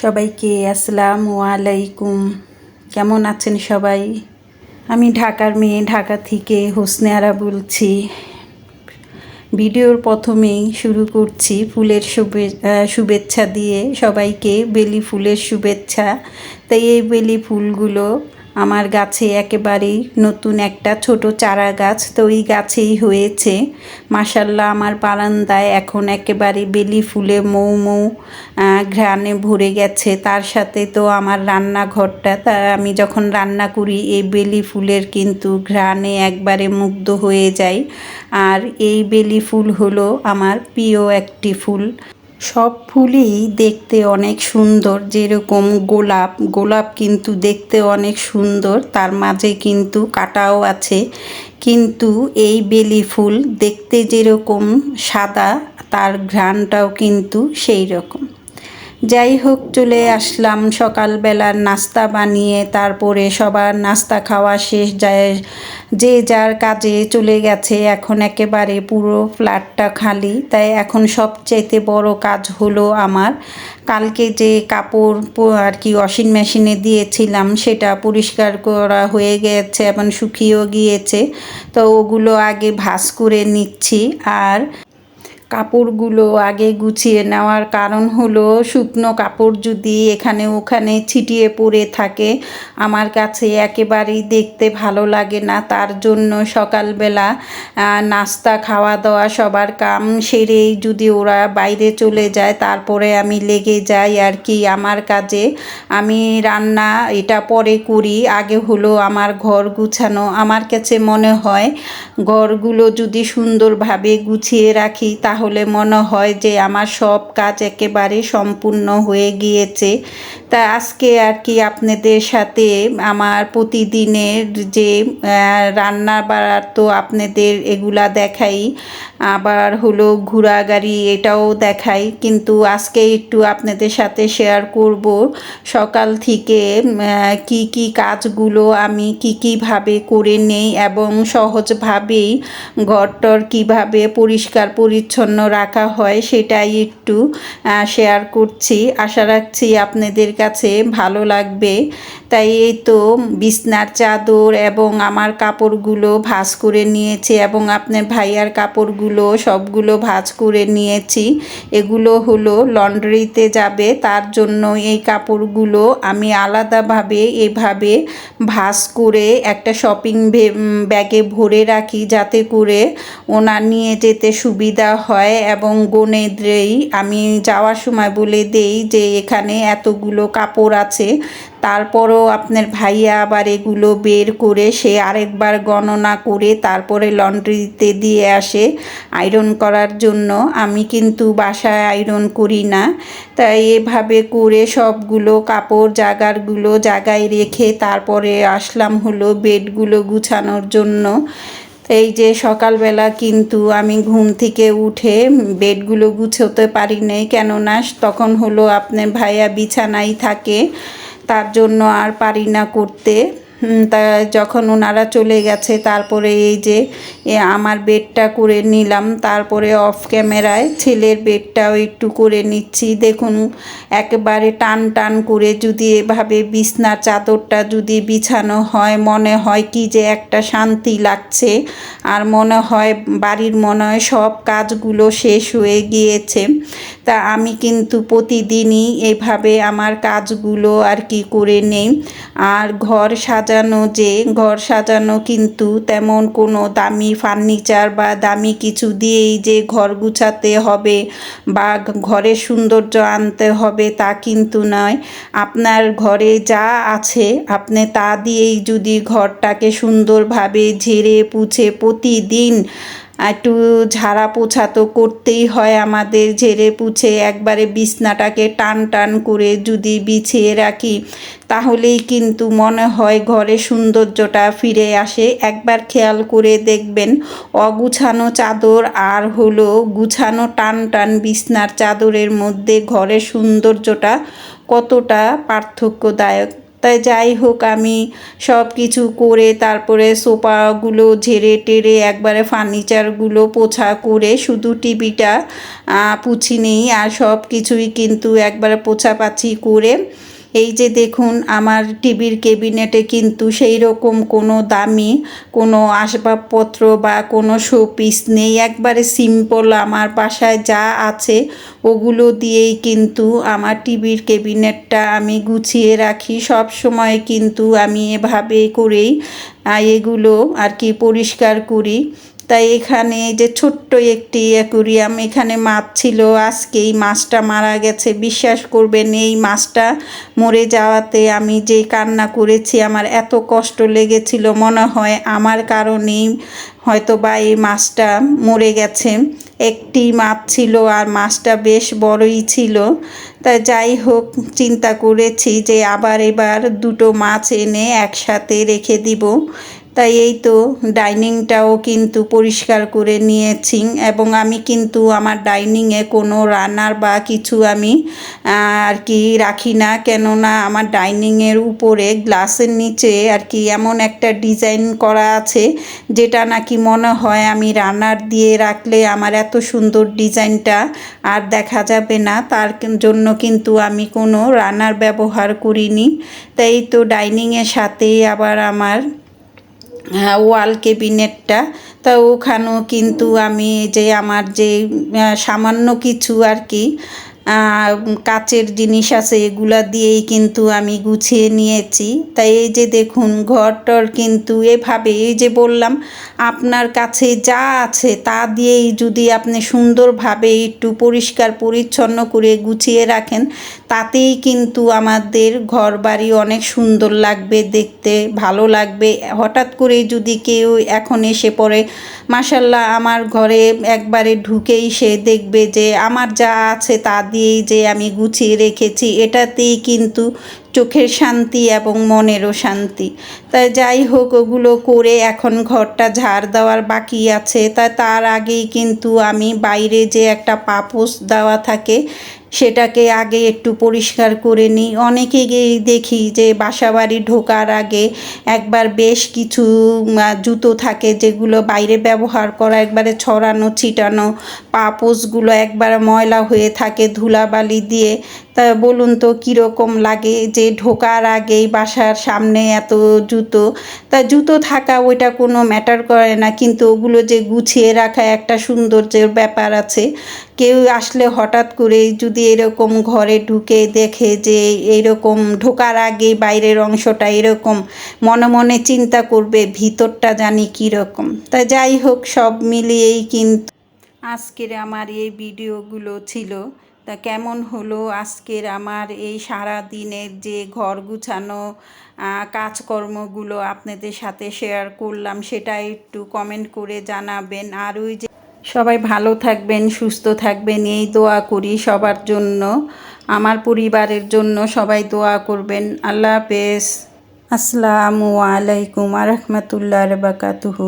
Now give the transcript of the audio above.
সবাইকে আসসালামু আলাইকুম। কেমন আছেন সবাই? আমি ঢাকার মেয়ে, ঢাকা থেকে হোসনে আরা বলছি। ভিডিওর প্রথমেই শুরু করছি ফুলের শুভেচ্ছা দিয়ে। সবাইকে বেলি ফুলের শুভেচ্ছা। তাই এই বেলি ফুলগুলো আমার গাছে একেবারেই নতুন একটা ছোট চারা গাছ, তো ওই গাছেই হয়েছে। মাশাল্লাহ, আমার বারান্দায় এখন একেবারে বেলি ফুলে মৌ মৌ ঘ্রাণে ভরে গেছে। তার সাথে তো আমার রান্নাঘরটা, তা আমি যখন রান্না করি এই বেলি ফুলের কিন্তু ঘ্রাণে একবারে মুগ্ধ হয়ে যাই। আর এই বেলি ফুল হলো আমার প্রিয় একটি ফুল। সব ফুলই দেখতে অনেক সুন্দর, যেরকম গোলাপ কিন্তু দেখতে অনেক সুন্দর, তার মাঝে কিন্তু কাঁটাও আছে। কিন্তু এই বেলি ফুল দেখতে যেরকম সাদা, তার ঘ্রাণটাও কিন্তু সেই রকম। যাই হোক, চলে আসলাম সকালবেলার নাস্তা বানিয়ে। তারপরে সবার নাস্তা খাওয়া শেষ, যায় যে যার কাজে চলে গেছে। এখন একেবারে পুরো ফ্ল্যাটটা খালি। তাই এখন সবচাইতে বড় কাজ হলো আমার কালকে যে কাপড় আর কি ওয়াশিং মেশিনে দিয়েছিলাম সেটা পরিষ্কার করা হয়ে গেছে এবং শুকিয়েও গিয়েছে। তো ওগুলো আগে ভাঁজ করে নিচ্ছি। আর কাপড়গুলো আগে গুছিয়ে নেওয়ার কারণ হলো, শুকনো কাপড় যদি এখানে ওখানে ছিটিয়ে পড়ে থাকে আমার কাছে একেবারেই দেখতে ভালো লাগে না। তার জন্য সকালবেলা নাস্তা খাওয়া দাওয়া সবার কাম সেরেই যদি ওরা বাইরে চলে যায়, তারপরে আমি লেগে যাই আর কি আমার কাজে। আমি রান্না এটা পরে করি, আগে হলো আমার ঘর গুছানো। আমার কাছে মনে হয় ঘরগুলো যদি সুন্দরভাবে গুছিয়ে রাখি তাহলে মনে হয় যে আমার সব কাজ একেবারে সম্পূর্ণ হয়ে গিয়েছে। তা আজকে আর কি আপনাদের সাথে আমার প্রতিদিনের যে রান্না বাড়ার তো আপনাদের এগুলা দেখাই, আবার হলো ঘোরাগাড়ি এটাও দেখাই। কিন্তু আজকে একটু আপনাদের সাথে শেয়ার করব সকাল থেকে কি কি কাজগুলো আমি কীভাবে করে নেই এবং সহজভাবেই ঘরটর কীভাবে পরিষ্কার পরিচ্ছন্ন রাখা হয় সেটাই একটু শেয়ার করছি। আশা রাখছি আপনাদের কাছে ভালো লাগবে। তাই এই তো বিছনার চাদর এবং আমার কাপড়গুলো ভাঁজ করে নিয়েছি এবং আপনার ভাইয়ার কাপড়গুলো সবগুলো ভাঁজ করে নিয়েছি। এগুলো হলো লন্ড্রিতে যাবে, তার জন্য এই কাপড়গুলো আমি আলাদাভাবে এভাবে ভাঁজ করে একটা শপিং ব্যাগে ভরে রাখি, যাতে করে ওনার নিয়ে যেতে সুবিধা হয়। এবং গোনেদেরই আমি যাওয়ার সময় বলে দেই যে এখানে এতগুলো কাপড় আছে। তারপরও আপনার ভাইয়া আবার এগুলো বের করে সে আরেকবার গণনা করে তারপরে লন্ড্রিতে দিয়ে আসে আয়রন করার জন্য। আমি কিন্তু বাসায় আয়রন করি না। তাই এভাবে করে সবগুলো কাপড় জায়গায় রেখে তারপরে আসলাম হলো বেডগুলো গুছানোর জন্য। এই যে সকালবেলা কিন্তু আমি ঘুম থেকে উঠে বেডগুলো গুছোতে পারি নাই, কেননা তখন হলো আপনার ভাইয়া বিছানায় থাকে, তার জন্য আর পারি না করতে। তা যখন ওনারা চলে গেছে তারপরে এই যে আমার বেডটা করে নিলাম। তারপরে অফ ক্যামেরায় ছেলের বেডটাও একটু করে নিচ্ছি। দেখুন একেবারে টান টান করে যদি এভাবে বিছনার চাদরটা যদি বিছানো হয় মনে হয় কি যে একটা শান্তি লাগছে। আর মনে হয় বাড়ির মনে হয় সব কাজগুলো শেষ হয়ে গিয়েছে। তা আমি কিন্তু প্রতিদিনই এভাবে আমার কাজগুলো আর কি করে নেই। আর ঘর সাজানো কিন্তু তেমন কোনো দামি ফার্নিচার বা দামি কিছু দিয়েই যে ঘর গুছাতে হবে বা ঘরে সৌন্দর্য আনতে হবে তা কিন্তু নয়। আপনার ঘরে যা আছে আপনি তা দিয়েই যদি ঘরটাকে সুন্দরভাবে ঝেড়ে পুছে প্রতিদিন একটু ঝাড়া পোছা তো করতেই হয় আমাদের, ঝেড়ে পুছে একবারে বিছনাটাকে টান টান করে যদি বিছিয়ে রাখি তাহলেই কিন্তু মনে হয় ঘরে সৌন্দর্যটা ফিরে আসে। একবার খেয়াল করে দেখবেন অগুছানো চাদর আর হলো গুছানো টান টান বিছনার চাদরের মধ্যে ঘরের সৌন্দর্যটা কতটা পার্থক্যদায়ক। তাই যাই হোক আমি সব কিছু করে তারপরে সোফাগুলো ঝেড়ে টেরে একবারে ফার্নিচারগুলো পোছা করে শুধু টিভিটা পুছিনি, আর সব কিছুই কিন্তু একবারে পোছাপাছি করে এই যে দেখুন আমার টিভির ক্যাবিনেটে কিন্তু সেই রকম কোনো দামি কোনো আসবাবপত্র বা কোনো শোপিস নেই, একবারে সিম্পল আমার বাসায় যা আছে ওগুলো দিয়েই কিন্তু আমার টিভির ক্যাবিনেটটা আমি গুছিয়ে রাখি। সব সময় কিন্তু আমি এভাবে করেই এগুলো আর কি পরিষ্কার করি। তাই এখানে যে ছোট্ট একটি অ্যাকুরিয়াম, এখানে মাছ ছিল, আজকে এই মাছটা মারা গেছে। বিশ্বাস করবেন এই মাছটা মরে যাওয়াতে আমি যে কান্না করেছি, আমার এত কষ্ট লেগেছিল, মনে হয় আমার কারণেই হয়তো বা এই মাছটা মরে গেছে। একটি মাছ ছিল আর মাছটা বেশ বড়ই ছিল। তাই যাই হোক চিন্তা করেছি যে আবার এবার দুটো মাছ এনে একসাথে রেখে দিব। তাই এই তো ডাইনিংটাও কিন্তু পরিষ্কার করে নিয়েছি, এবং আমি কিন্তু আমার ডাইনিংয়ে কোনো রান্নার বা কিছু আমি আর কি রাখি না, কেননা আমার ডাইনিংয়ের উপরে গ্লাসের নিচে আর কি এমন একটা ডিজাইন করা আছে যেটা নাকি মনে হয় আমি রান্নার দিয়ে রাখলে আমার এত সুন্দর ডিজাইনটা আর দেখা যাবে না, তার জন্য কিন্তু আমি কোনো রান্নার ব্যবহার করিনি। তাই তো ডাইনিংয়ের সাথেই আবার আমার ওয়াল ক্যাবিনেটটা, তা ওখানেও কিন্তু আমি যে আমার যে সামান্য কিছু আর কি কাচের জিনিস আছে এগুলা দিয়েই কিন্তু আমি গুছিয়ে নিয়েছি। তাই এই যে দেখুন ঘরটর কিন্তু এভাবে, এই যে বললাম আপনার কাছে যা আছে তা দিয়েই যদি আপনি সুন্দরভাবে একটু পরিষ্কার পরিচ্ছন্ন করে গুছিয়ে রাখেন, তাতেই কিন্তু আমাদের ঘর বাড়ি অনেক সুন্দর লাগবে, দেখতে ভালো লাগবে। হঠাৎ করে যদি কেউ এখন এসে পড়ে, মাশাল্লাহ আমার ঘরে একবারে ঢুকেই সে দেখবে যে আমার যা আছে তা দিয়েই যে আমি গুছিয়ে রেখেছি, এটাতেই কিন্তু চোখের শান্তি এবং মনেরও শান্তি। তাই যাই হোক ওগুলো করে এখন ঘরটা ঝাড় দেওয়ার বাকি আছে। তার আগেই কিন্তু আমি বাইরে যে একটা পাপোশ দেওয়া থাকে সেটাকে আগে একটু পরিষ্কার করে নিই। অনেকেই দেখি যে বাসাবাড়ি ঢোকার আগে একবার বেশ কিছু জুতো থাকে যেগুলো বাইরে ব্যবহার করা একবারে ছড়ানো ছিটানো, পাপোশগুলো একবার ময়লা হয়ে থাকে ধুলাবালি দিয়ে। তা বলুন তো কীরকম লাগে যে ঢোকার আগেই বাসার সামনে এত জুতো। তা জুতো থাকা ওইটা কোনো ম্যাটার করে না, কিন্তু ওগুলো যে গুছিয়ে রাখা একটা সৌন্দর্যের ব্যাপার আছে। কেউ আসলে হঠাৎ করে যদি এরকম ঘরে ঢুকে দেখে যে এইরকম ঢোকার আগে বাইরের অংশটা এরকম, মনে মনে চিন্তা করবে ভিতরটা জানি কীরকম। তা যাই হোক সব মিলিয়েই কিন্তু আজকের আমার এই ভিডিওগুলো ছিল। তা কেমন হলো আজকের আমার এই সারা দিনের যে ঘর গুছানো কাজকর্মগুলো আপনাদের সাথে শেয়ার করলাম, সেটা একটু কমেন্ট করে জানাবেন। আর ওই যে সবাই ভালো থাকবেন, সুস্থ থাকবেন, এই দোয়া করি সবার জন্য, আমার পরিবারের জন্য সবাই দোয়া করবেন। আল্লাহ হাফেজ। আসসালামু আলাইকুম ওয়া রাহমাতুল্লাহি ওয়া বারাকাতুহু।